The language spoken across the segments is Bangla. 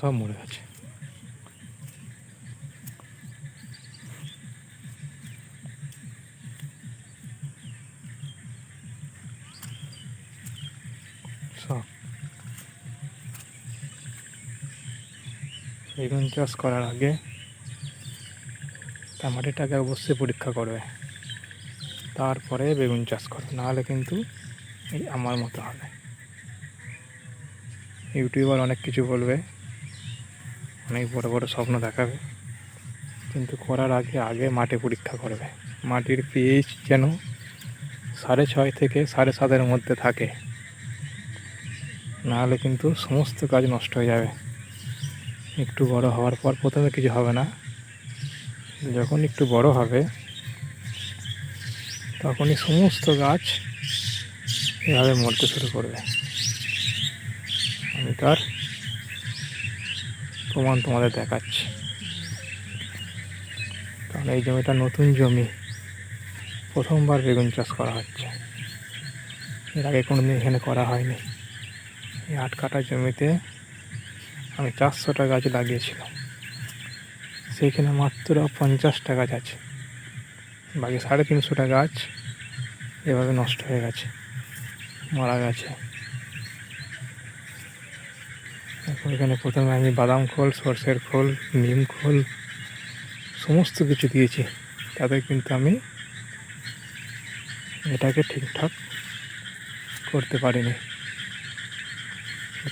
সব মরে গেছে। সব বেগুন চাষ করার আগে টমাটোটাকে অবশ্যই পরীক্ষা করবে, তারপরে বেগুন চাষ করবে, নাহলে কিন্তু এই আমার মতো হবে। ইউটিউবার অনেক কিছু বলবে, অনেক বড় বড় স্বপ্ন দেখাবে, কিন্তু করার আগে মাটি পরীক্ষা করবে। মাটির পিএইচ যেন 6.5 থেকে 7.5-এর মধ্যে থাকে, নাহলে কিন্তু সমস্ত কাজ নষ্ট হয়ে যাবে। একটু বড় হওয়ার পর প্রথমে কিছু হবে না, যখন একটু বড় হবে তখনই সমস্ত গাছ এভাবে মরতে শুরু করবে। আমি তার প্রমাণ তোমাদের দেখাচ্ছি। কারণ এই জমিটা নতুন জমি, প্রথমবার বেগুন চাষ করা হচ্ছে, এর আগে কোনোদিন এখানে করা হয়নি। এই 8 কাঠা জমিতে আমি 400টা গাছ লাগিয়েছিলাম, সেইখানে মাত্র 50টা গাছ আছে, বাকি 350টা গাছ এভাবে নষ্ট হয়ে গেছে, মারা গেছে। এখন এখানে প্রথমে আমি বাদাম খোল, সর্ষের খোল, নিম খোল সমস্ত কিছু দিয়েছি, তাতে কিন্তু আমি এটাকে ঠিকঠাক করতে পারিনি।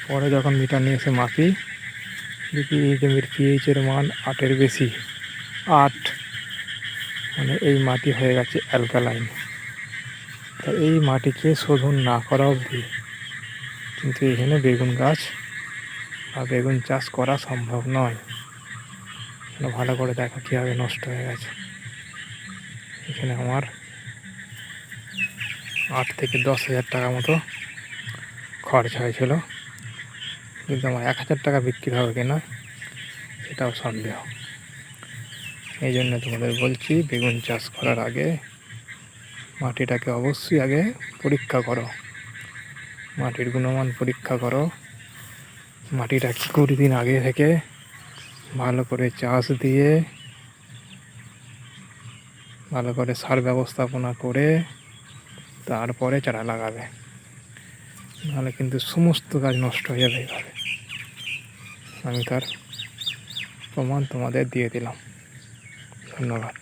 পরে যখন মিটার নিয়ে এসে মাপি, দেখি এই জমির পিএইচের মান 8-এর বেশি। 8 মানে এই মাটি হয়ে গেছে অ্যালকালাইন। তা এই মাটিকে শোধন না করা অবধি কিন্তু এখানে বেগুন গাছ বা বেগুন চাষ করা সম্ভব নয়। ভালো করে দেখো কীভাবে নষ্ট হয়ে গেছে। এখানে আমার 8 থেকে 10,000 টাকা মতো খরচ হয়েছিল, কিন্তু আমার 1,000 টাকা বিক্রি হবে কিনা সেটাও সন্দেহ। এই জন্য তোমাদের বলছি, বেগুন চাষ করার আগে মাটিটাকে অবশ্যই আগে পরীক্ষা করো, মাটির গুণমান পরীক্ষা করো। মাটিটা 20 দিন আগে থেকে ভালো করে চাষ দিয়ে, ভালো করে সার ব্যবস্থাপনা করে তারপরে চারা লাগাবে, নাহলে কিন্তু সমস্ত গাছ নষ্ট হয়ে যাবে এইভাবে। আমি তার প্রমাণ তোমাদের দিয়ে দিলাম। ধন্যবাদ।